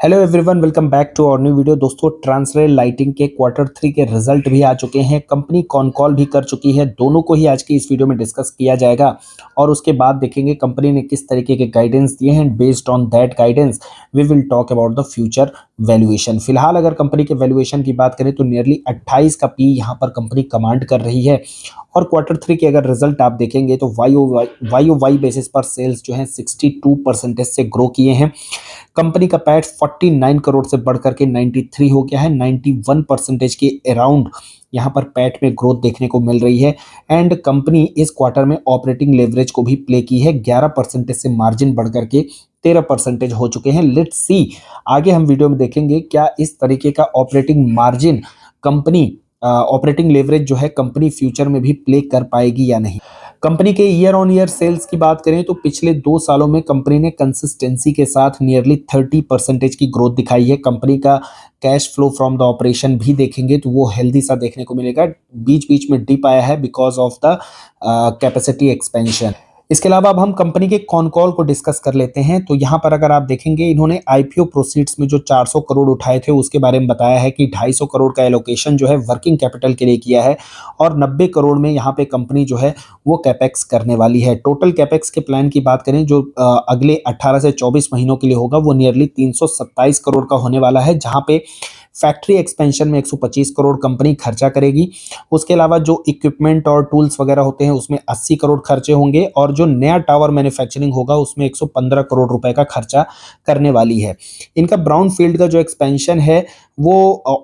Hello everyone, welcome back to our new video. दोस्तों, Transrail Lighting के quarter 3 के result भी आ चुके हैं। कंपनी कॉन कॉल भी कर चुकी है। दोनों को ही आज की इस वीडियो में डिस्कस किया जाएगा और उसके बाद देखेंगे कंपनी ने किस तरीके के गाइडेंस दिए हैं। Based on that guidance we will talk about the future valuation. फिलहाल अगर कंपनी के वैल्यूएशन की बात करें तो नियरली 28 का पी यहाँ पर कंपनी कमांड कर रही है। और क्वार्टर 3 के अगर रिजल्ट आप देखेंगे तो वाई बेसिस पर सेल्स जो है 62% से ग्रो किए हैं। कंपनी का पैट 49 करोड़ से बढ़कर के 93 हो गया है। 91% के अराउंड यहाँ पर पैट में ग्रोथ देखने को मिल रही है। एंड कंपनी इस क्वार्टर में ऑपरेटिंग लेवरेज को भी प्ले की है। 11% से मार्जिन बढ़कर के 13% हो चुके हैं। लेट्स सी, आगे हम वीडियो में देखेंगे क्या इस तरीके का operating margin company operating leverage जो है कंपनी फ्यूचर में भी प्ले कर पाएगी या नहीं। कंपनी के ईयर ऑन ईयर सेल्स की बात करें तो पिछले 2 सालों में कंपनी ने कंसिस्टेंसी के साथ नियरली 30% की ग्रोथ दिखाई है। कंपनी का cash flow from the operation भी देखेंगे तो वो हेल्दी सा देखने को मिलेगा। बीच बीच में डिप आया है because of the capacity expansion. इसके अलावा अब हम कंपनी के कॉन कॉल को डिस्कस कर लेते हैं। तो यहाँ पर अगर आप देखेंगे, इन्होंने आईपीओ प्रोसीड्स में जो 400 करोड़ उठाए थे उसके बारे में बताया है कि 250 करोड़ का एलोकेशन जो है वर्किंग कैपिटल के लिए किया है और 90 करोड़ में यहाँ पे कंपनी जो है वो कैपेक्स करने वाली है। टोटल कैपेक्स के प्लान की बात करें जो अगले 18 से 24 महीनों के लिए होगा वो नियरली 327 करोड़ का होने वाला है, जहाँ पे फैक्ट्री एक्सपेंशन में 125 करोड़ कंपनी खर्चा करेगी। उसके अलावा जो इक्विपमेंट और टूल्स वगैरह होते हैं उसमें 80 करोड़ खर्चे होंगे और जो नया टावर मैन्युफैक्चरिंग होगा उसमें 115 करोड़ रुपए का खर्चा करने वाली है। इनका ब्राउन फील्ड का जो एक्सपेंशन है वो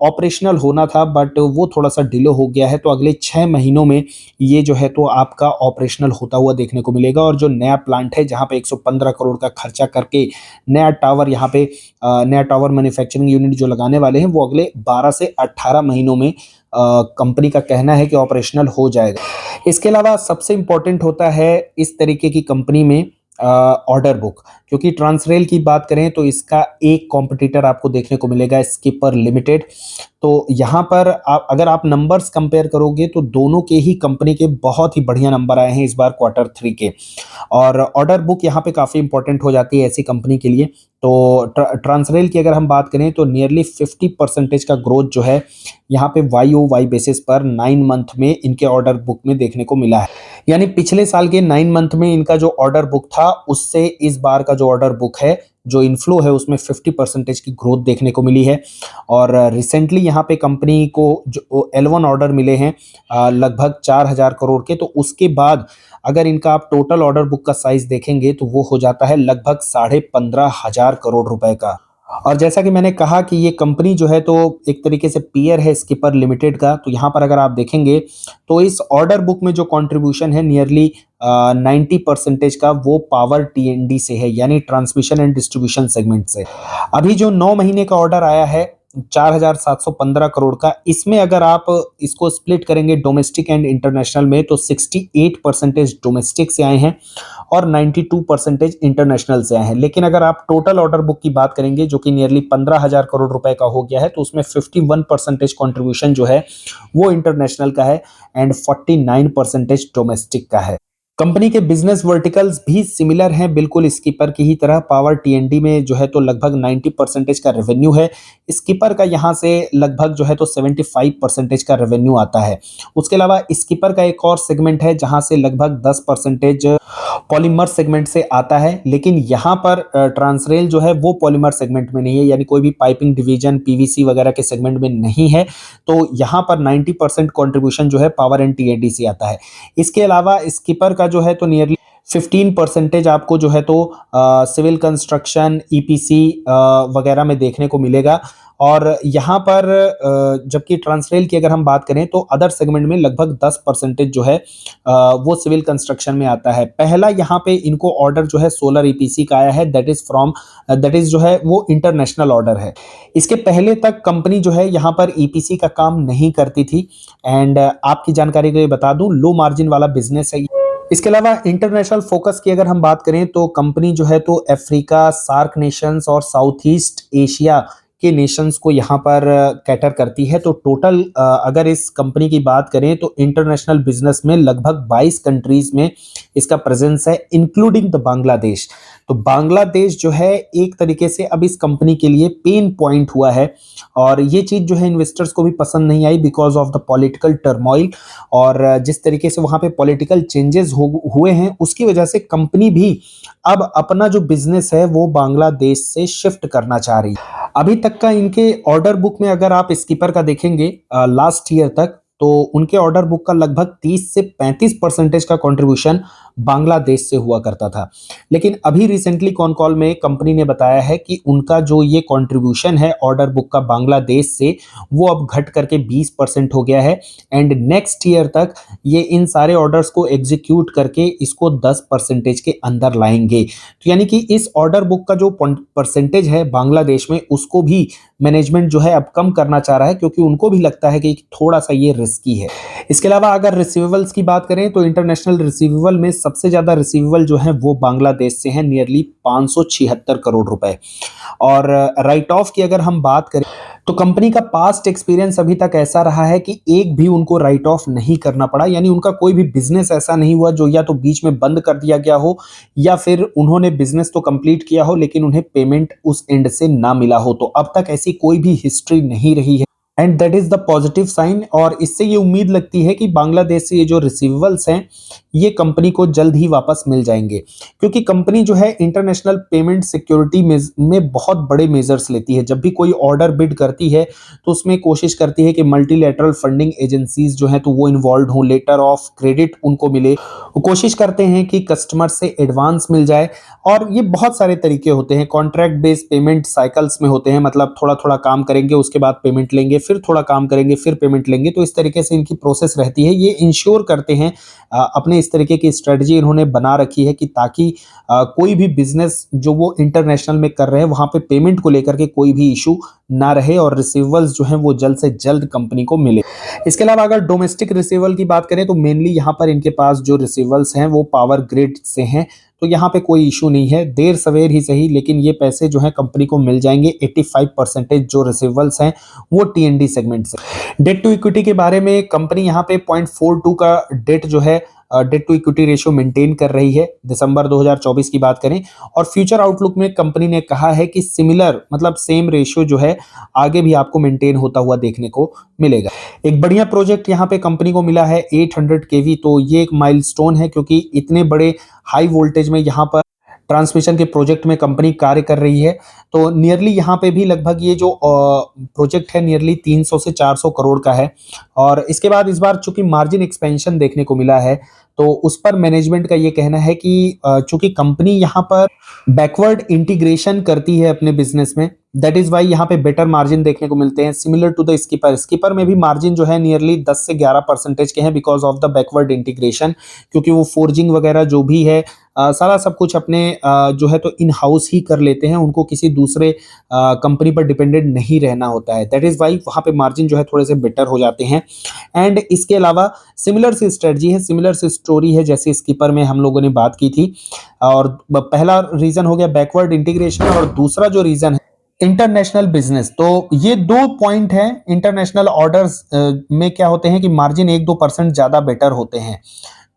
ऑपरेशनल होना था बट वो थोड़ा सा डिले हो गया है, तो अगले 6 महीनों में ये जो है तो आपका ऑपरेशनल होता हुआ देखने को मिलेगा। और जो नया प्लांट है जहाँ पे 115 करोड़ का खर्चा करके नया टावर यहाँ पे नया टावर मैन्युफैक्चरिंग यूनिट जो लगाने वाले हैं वो अगले 12 से 18 महीनों में कंपनी का कहना है कि ऑपरेशनल हो जाएगा। इसके अलावा सबसे इंपॉर्टेंट होता है इस तरीके की कंपनी में ऑर्डर बुक, क्योंकि ट्रांसरेल की बात करें तो इसका एक कॉम्पिटिटर आपको देखने को मिलेगा, स्किपर लिमिटेड। तो यहाँ पर अगर आप नंबर्स कंपेयर करोगे तो दोनों के ही कंपनी के बहुत ही बढ़िया नंबर आए हैं इस बार क्वार्टर 3 के। और ऑर्डर बुक यहाँ पे काफ़ी इंपॉर्टेंट हो जाती है ऐसी कंपनी के लिए। तो ट्रांसरेल की अगर हम बात करें तो नियरली 50% का ग्रोथ जो है यहाँ पे वाई बेसिस पर 9 मंथ में इनके ऑर्डर बुक में देखने को मिला है। यानी पिछले साल के 9 मंथ में इनका जो ऑर्डर बुक था उससे इस बार का जो ऑर्डर बुक है, जो इनफ्लो है, उसमें 50% की ग्रोथ देखने को मिली है। और रिसेंटली यहाँ पे कंपनी को जो L1 ऑर्डर मिले हैं लगभग 4000 करोड़ के, तो उसके बाद अगर इनका आप टोटल ऑर्डर बुक का साइज देखेंगे तो वो हो जाता है लगभग 15,500 करोड़ रुपए का। और जैसा कि मैंने कहा कि ये कंपनी जो है तो एक तरीके से पीयर है स्किपर लिमिटेड का, तो यहाँ पर अगर आप देखेंगे तो इस ऑर्डर बुक में जो कंट्रीब्यूशन है नियरली 90% का वो पावर टीएनडी से है, यानी ट्रांसमिशन एंड डिस्ट्रीब्यूशन सेगमेंट से। अभी जो 9 महीने का ऑर्डर आया है 4,715 करोड़ का, इसमें अगर आप इसको स्प्लिट करेंगे डोमेस्टिक एंड इंटरनेशनल में तो 68% डोमेस्टिक से आए हैं और 92% इंटरनेशनल से आए हैं। लेकिन अगर आप टोटल ऑर्डर बुक की बात करेंगे जो कि नियरली 15,000 करोड़ रुपए का हो गया है, तो उसमें 51% कॉन्ट्रीब्यूशन जो है वो इंटरनेशनल का है एंड 49% डोमेस्टिक का है। कंपनी के बिजनेस वर्टिकल्स भी सिमिलर हैं बिल्कुल स्किपर की ही तरह। पावर टीएनडी में जो है तो लगभग 90% का रेवेन्यू है। स्किपर का यहाँ से लगभग जो है तो 75% का रेवेन्यू आता है। उसके अलावा स्किपर का एक और सेगमेंट है जहाँ से लगभग 10% पॉलीमर सेगमेंट से आता है, लेकिन यहाँ पर ट्रांसरेल जो है वो पॉलीमर सेगमेंट में नहीं है, यानी कोई भी पाइपिंग डिवीजन पीवीसी वगैरह के सेगमेंट में नहीं है। तो यहाँ पर 90% कॉन्ट्रीब्यूशन जो है पावर एंड टीएनडी से आता है। इसके अलावा स्किपर का जो है तो नियरली 15% आपको जो है तो सिविल कंस्ट्रक्शन ईपीसी वगैरह में देखने को मिलेगा। और यहाँ पर जबकि ट्रांसरेल की अगर हम बात करें तो अदर सेगमेंट में लगभग 10% जो है वो सिविल कंस्ट्रक्शन में आता है। पहला यहाँ पे इनको ऑर्डर जो है सोलर ईपीसी का आया है, दैट इज जो है वो इंटरनेशनल ऑर्डर है। इसके पहले तक कंपनी जो है यहाँ पर ईपीसी का काम नहीं करती थी एंड आपकी जानकारी के लिए बता दूं लो मार्जिन वाला बिजनेस है। इसके अलावा इंटरनेशनल फोकस की अगर हम बात करें तो कंपनी जो है तो अफ्रीका, सार्क नेशंस और साउथ ईस्ट एशिया के नेशंस को यहाँ पर कैटर करती है। तो टोटल अगर इस कंपनी की बात करें तो इंटरनेशनल बिजनेस में लगभग 22 कंट्रीज में इसका प्रेजेंस है, इंक्लूडिंग द बांग्लादेश। तो बांग्लादेश जो है एक तरीके से अब इस कंपनी के लिए पेन पॉइंट हुआ है और ये चीज़ जो है इन्वेस्टर्स को भी पसंद नहीं आई because of the political turmoil और जिस तरीके से वहाँ पे पॉलिटिकल चेंजेस हुए हैं उसकी वजह से कंपनी भी अब अपना जो बिजनेस है वो बांग्लादेश से शिफ्ट करना चाह रही है। अभी तक का इनके ऑर्डर बुक में अगर आप स्कीपर का देखेंगे लास्ट ईयर तक तो उनके ऑर्डर बुक का लगभग 30 से 35% का कंट्रीब्यूशन बांग्लादेश से हुआ करता था। लेकिन अभी रिसेंटली कॉन कॉल में कंपनी ने बताया है कि उनका जो ये कंट्रीब्यूशन है ऑर्डर बुक का बांग्लादेश से वो अब घट करके 20% हो गया है एंड नेक्स्ट ईयर तक ये इन सारे ऑर्डर्स को एग्जीक्यूट करके इसको 10% के अंदर लाएंगे। तो यानी कि इस ऑर्डर बुक का जो परसेंटेज है बांग्लादेश में उसको भी मैनेजमेंट जो है अब कम करना चाह रहा है क्योंकि उनको भी लगता है कि थोड़ा सा ये रिस्की है। इसके अलावा अगर रिसीवेबल्स की बात करें तो इंटरनेशनल रिसीवेबल में सबसे ज्यादा रिसीवेबल जो है वो बांग्लादेश से है नियरली 576 करोड़ रुपए। और राइट ऑफ की अगर हम बात करें तो कंपनी का पास्ट एक्सपीरियंस अभी तक ऐसा रहा है कि एक भी उनको राइट ऑफ नहीं करना पड़ा, यानी उनका कोई भी बिजनेस ऐसा नहीं हुआ जो या तो बीच में बंद कर दिया गया हो या फिर उन्होंने बिजनेस तो कंप्लीट किया हो लेकिन उन्हें पेमेंट उस एंड से ना मिला हो। तो अब तक ऐसी कोई भी हिस्ट्री नहीं रही है and that is the positive sign और इससे ये उम्मीद लगती है कि बांग्लादेश से ये जो रिसीवेबल्स हैं ये कंपनी को जल्द ही वापस मिल जाएंगे क्योंकि कंपनी जो है इंटरनेशनल पेमेंट सिक्योरिटी में बहुत बड़े मेजर्स लेती है। जब भी कोई ऑर्डर बिड करती है तो उसमें कोशिश करती है कि मल्टीलेटरल फंडिंग एजेंसीज जो है तो वो इन्वॉल्व हो, लेटर ऑफ क्रेडिट उनको मिले, वो कोशिश करते हैं कि कस्टमर से एडवांस मिल जाए और ये बहुत सारे तरीके होते हैं। कॉन्ट्रैक्ट बेस्ड पेमेंट साइकिल्स में होते हैं, मतलब थोड़ा थोड़ा काम करेंगे उसके बाद पेमेंट लेंगे, फिर थोड़ा काम करेंगे फिर पेमेंट लेंगे। तो इस तरीके से इनकी प्रोसेस रहती है। ये इंश्योर करते हैं अपने इस तरीके की स्ट्रेटजी इन्होंने बना रखी है कि ताकि कोई भी बिजनेस जो वो इंटरनेशनल में कर रहे हैं वहां पे पेमेंट को लेकर के कोई भी इशू ना रहे और रिसीवेबल्स जो हैं वो जल्द से जल्द कंपनी को मिले। इसके अलावा अगर डोमेस्टिक रिसीवेबल की बात करें तो मेनली यहाँ पर इनके पास जो रिसीवेबल्स हैं वो पावर ग्रिड से हैं, तो यहाँ पे कोई इशू नहीं है, देर सवेर ही सही लेकिन ये पैसे जो है कंपनी को मिल जाएंगे। 85% जो रिसीवेबल्स हैं वो टीएनडी सेगमेंट से। डेट टू इक्विटी के बारे में कंपनी यहाँ पे 0.42 का डेट जो है debt to equity ratio maintain कर रही है दिसंबर 2024 की बात करें। और फ्यूचर आउटलुक में कंपनी ने कहा है कि सिमिलर मतलब सेम रेशियो जो है आगे भी आपको मेंटेन होता हुआ देखने को मिलेगा। एक बढ़िया प्रोजेक्ट यहाँ पे कंपनी को मिला है 800 केवी, तो ये एक माइलस्टोन है क्योंकि इतने बड़े हाई वोल्टेज में यहाँ पर ट्रांसमिशन के प्रोजेक्ट में कंपनी कार्य कर रही है। तो नियरली यहाँ पे भी लगभग ये जो प्रोजेक्ट है नियरली 300 से 400 करोड़ का है। और इसके बाद इस बार चूंकि मार्जिन एक्सपेंशन देखने को मिला है तो उस पर मैनेजमेंट का ये कहना है कि चूंकि कंपनी यहाँ पर बैकवर्ड इंटीग्रेशन करती है अपने बिजनेस में, दैट इज वाई यहाँ पे बेटर मार्जिन देखने को मिलते हैं similar to the Skipper. Skipper में भी मार्जिन जो है नियरली 10 से 11% के हैं because of the backward integration, क्योंकि वो फोर्जिंग वगैरह जो भी है सारा सब कुछ अपने जो है तो इन हाउस ही कर लेते हैं, उनको किसी दूसरे कंपनी पर डिपेंडेंट नहीं रहना होता है। दैट इज वाई वहाँ पे मार्जिन जो है थोड़े से बेटर हो जाते हैं। एंड इसके अलावा सिमिलर सी स्ट्रेटजी है, सिमिलर सी स्टोरी है जैसे स्कीपर में हम लोगों ने बात की थी। और पहला रीजन हो गया बैकवर्ड इंटीग्रेशन और दूसरा जो रीजन है इंटरनेशनल बिजनेस। तो ये दो पॉइंट है। इंटरनेशनल ऑर्डर्स में क्या होते हैं कि मार्जिन 1-2% ज्यादा बेटर होते हैं।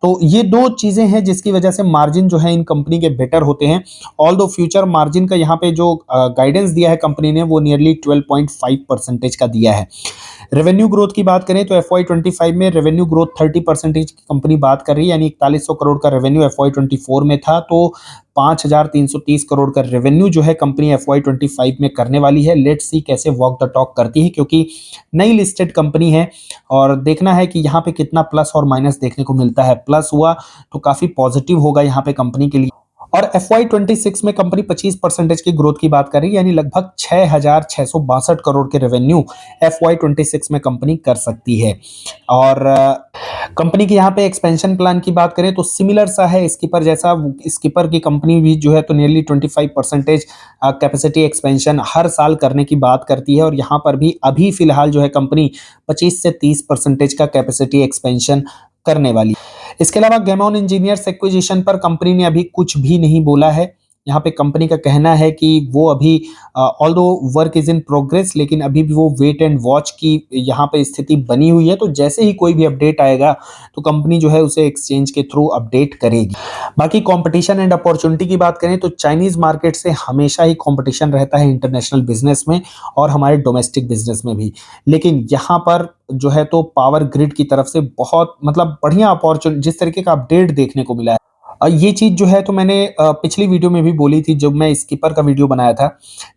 तो ये दो चीजें हैं जिसकी वजह से मार्जिन जो है इन कंपनी के बेटर होते हैं। ऑल दो फ्यूचर मार्जिन का यहाँ पे जो गाइडेंस दिया है कंपनी ने वो नियरली 12.5% का दिया है। रेवेन्यू ग्रोथ की बात करें तो FY25 में रेवेन्यू ग्रोथ 30% की कंपनी बात कर रही है, यानी 4100 करोड़ का रेवेन्यू FY24 में था तो 5330 करोड़ का रेवेन्यू जो है कंपनी FY25 में करने वाली है। लेट्स सी कैसे वॉक द टॉक करती है क्योंकि नई लिस्टेड कंपनी है और देखना है कि यहाँ पे कितना प्लस और माइनस देखने को मिलता है। प्लस हुआ तो काफी पॉजिटिव होगा यहाँ पे कंपनी के लिए। और FY26 में कंपनी 25% की ग्रोथ की बात कर रही है, यानी लगभग 6662 करोड़ के रेवेन्यू FY26 में कंपनी कर सकती है। और कंपनी के यहाँ पे एक्सपेंशन प्लान की बात करें तो सिमिलर सा है स्कीपर जैसा। स्कीपर की कंपनी भी जो है तो नियरली 25% कैपेसिटी एक्सपेंशन हर साल करने की बात करती है और यहाँ पर भी अभी फिलहाल जो है कंपनी 25 से 30% का कैपेसिटी एक्सपेंशन करने वाली। इसके अलावा गेमॉन इंजीनियर्स एक्विजिशन पर कंपनी ने अभी कुछ भी नहीं बोला है यहाँ पे कंपनी का कहना है कि वो अभी although work is in progress, लेकिन अभी भी वो वेट एंड वॉच की यहाँ पे स्थिति बनी हुई है। तो जैसे ही कोई भी अपडेट आएगा तो कंपनी जो है उसे एक्सचेंज के थ्रू अपडेट करेगी। बाकी कंपटीशन एंड अपॉर्चुनिटी की बात करें तो चाइनीज मार्केट से हमेशा ही कंपटीशन रहता है इंटरनेशनल बिजनेस में और हमारे डोमेस्टिक बिजनेस में भी। लेकिन यहाँ पर जो है तो पावर ग्रिड की तरफ से बहुत मतलब बढ़िया अपॉर्चुनिटी, जिस तरीके का अपडेट देखने को मिला है, ये चीज जो है तो मैंने पिछली वीडियो में भी बोली थी जब मैं स्कीपर का वीडियो बनाया था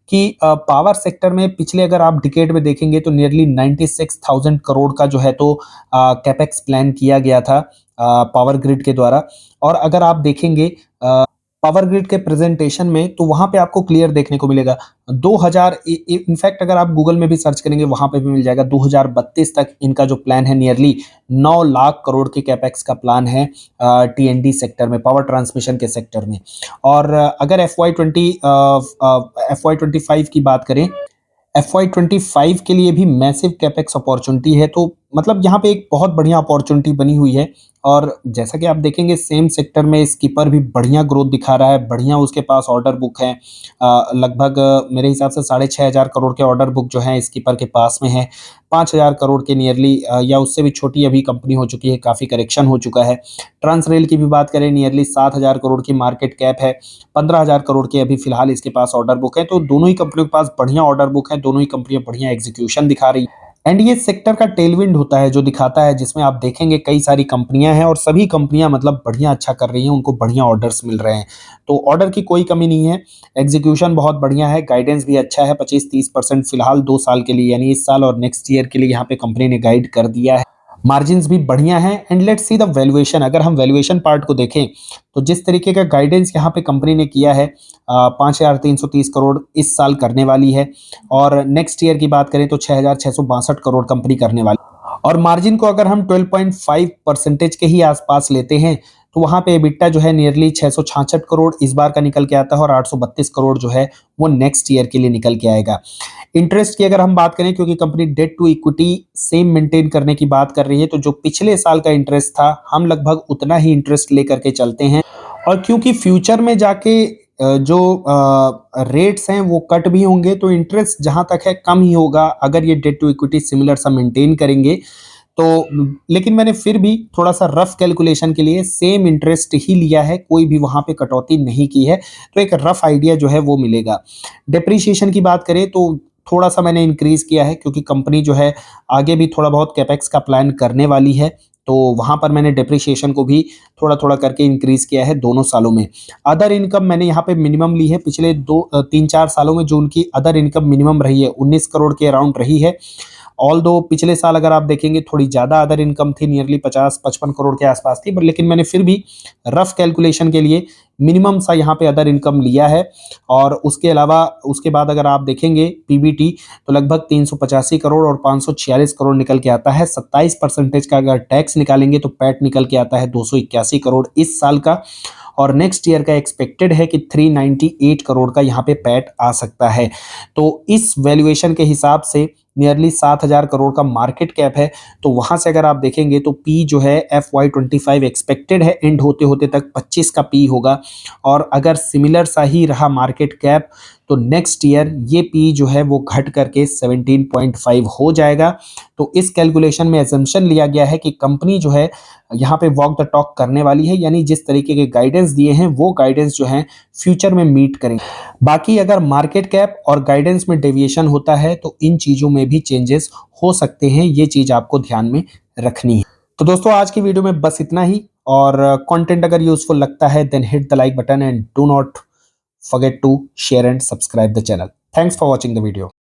कि पावर सेक्टर में पिछले अगर आप डिकेड में देखेंगे तो नियरली 96,000 करोड़ का जो है तो कैपेक्स प्लान किया गया था पावर ग्रिड के द्वारा। और अगर आप देखेंगे पावर ग्रिड के प्रेजेंटेशन में तो वहां पे आपको क्लियर देखने को मिलेगा 2000, इनफैक्ट अगर आप गूगल में भी सर्च करेंगे वहां पे भी मिल जाएगा 2032 तक इनका जो प्लान है नियरली 9 लाख करोड़ के कैपेक्स का प्लान है टीएनडी सेक्टर में, पावर ट्रांसमिशन के सेक्टर में। और अगर FY25 की बात करें, FY25 के लिए भी मैसिव कैपेक्स अपॉर्चुनिटी है। तो मतलब यहाँ पे एक बहुत बढ़िया अपॉर्चुनिटी बनी हुई है। और जैसा कि आप देखेंगे सेम सेक्टर में स्कीपर भी बढ़िया ग्रोथ दिखा रहा है, बढ़िया उसके पास ऑर्डर बुक है। लगभग मेरे हिसाब से 6,500 करोड़ के ऑर्डर बुक जो है स्कीपर के पास में है। 5,000 करोड़ के नियरली या उससे भी छोटी अभी कंपनी हो चुकी है, काफ़ी करेक्शन हो चुका है। ट्रांसरेल की भी बात करें नियरली 7,000 करोड़ की मार्केट कैप है, 15,000 करोड़ के अभी फिलहाल इसके पास ऑर्डर बुक है। तो दोनों ही कंपनियों के पास बढ़िया ऑर्डर बुक है, दोनों ही कंपनियां बढ़िया एग्जीक्यूशन दिखा रही है। एंड ये सेक्टर का टेलविंड होता है जो दिखाता है, जिसमें आप देखेंगे कई सारी कंपनियां हैं और सभी कंपनियां मतलब बढ़िया अच्छा कर रही हैं, उनको बढ़िया ऑर्डर्स मिल रहे हैं। तो ऑर्डर की कोई कमी नहीं है, एग्जीक्यूशन बहुत बढ़िया है, गाइडेंस भी अच्छा है। 25-30% फिलहाल 2 साल के लिए यानी इस साल और नेक्स्ट ईयर के लिए यहाँ पे कंपनी ने गाइड कर दिया है। मार्जिन्स भी बढ़िया हैं। And let's see the valuation. अगर हम वैल्यूएशन पार्ट को देखें तो जिस तरीके का गाइडेंस यहाँ पे कंपनी ने किया है 5,330 करोड़ इस साल करने वाली है, और नेक्स्ट ईयर की बात करें तो 6,662 करोड़ कंपनी करने वाली। और मार्जिन को अगर हम 12.5% के ही आसपास लेते हैं तो वहां पे EBITDA जो है नियरली 666 करोड़ इस बार का निकल के आता है और 832 करोड़ जो है वो नेक्स्ट ईयर के लिए निकल के आएगा। इंटरेस्ट की अगर हम बात करें, क्योंकि company debt to equity same maintain करने की बात कर रही है, तो जो पिछले साल का इंटरेस्ट था हम लगभग उतना ही इंटरेस्ट लेकर के चलते हैं। और क्योंकि फ्यूचर में जाके जो रेट्स हैं वो कट भी होंगे तो इंटरेस्ट जहां तक है कम ही होगा अगर ये डेट टू इक्विटी सिमिलर सा मेंटेन करेंगे तो। लेकिन मैंने फिर भी थोड़ा सा रफ कैलकुलेशन के लिए सेम इंटरेस्ट ही लिया है, कोई भी वहां पे कटौती नहीं की है, तो एक रफ आइडिया जो है वो मिलेगा। डेप्रीशिएशन की बात करें तो थोड़ा सा मैंने इंक्रीज किया है क्योंकि कंपनी जो है आगे भी थोड़ा बहुत कैपेक्स का प्लान करने वाली है, तो वहां पर मैंने डेप्रिसिएशन को भी थोड़ा थोड़ा करके इंक्रीज किया है दोनों सालों में। अदर इनकम मैंने यहाँ पे मिनिमम ली है, पिछले 3-4 सालों में जो उनकी अदर इनकम मिनिमम रही है 19 करोड़ के अराउंड रही है। ऑल दो पिछले साल अगर आप देखेंगे थोड़ी ज़्यादा अदर इनकम थी, नियरली 50-55 करोड़ के आसपास थी, बट लेकिन मैंने फिर भी रफ कैलकुलेशन के लिए मिनिमम सा यहाँ पे अदर इनकम लिया है। और उसके अलावा उसके बाद अगर आप देखेंगे पीबीटी तो लगभग 385 करोड़ और 546 करोड़ निकल के आता है। 27% का अगर टैक्स निकालेंगे तो पैट निकल के आता है 281 करोड़ इस साल का, और नेक्स्ट ईयर का एक्सपेक्टेड है कि 398 करोड़ का यहाँ पे पैट आ सकता है। तो इस वैल्यूएशन के हिसाब से नियरली 7,000 करोड़ का मार्केट कैप है, तो वहां से अगर आप देखेंगे तो पी जो है FY25 एक्सपेक्टेड है एंड होते होते तक 25 का पी होगा। और अगर सिमिलर सा ही रहा मार्केट कैप तो नेक्स्ट ईयर ये पी जो है वो घट करके 17.5 हो जाएगा। तो इस कैलकुलेशन में एजम्पशन लिया गया है कि कंपनी जो है यहाँ पे वॉक द टॉक करने वाली है, यानी जिस तरीके के गाइडेंस दिए हैं वो गाइडेंस जो है फ्यूचर में मीट करेंगे। बाकी अगर मार्केट कैप और गाइडेंस में डेविएशन होता है तो इन चीजों में भी चेंजेस हो सकते हैं, ये चीज आपको ध्यान में रखनी है। तो दोस्तों आज की वीडियो में बस इतना ही, और कंटेंट अगर यूजफुल लगता है then hit the like button and do not forget to share and subscribe the channel. Thanks for watching the video.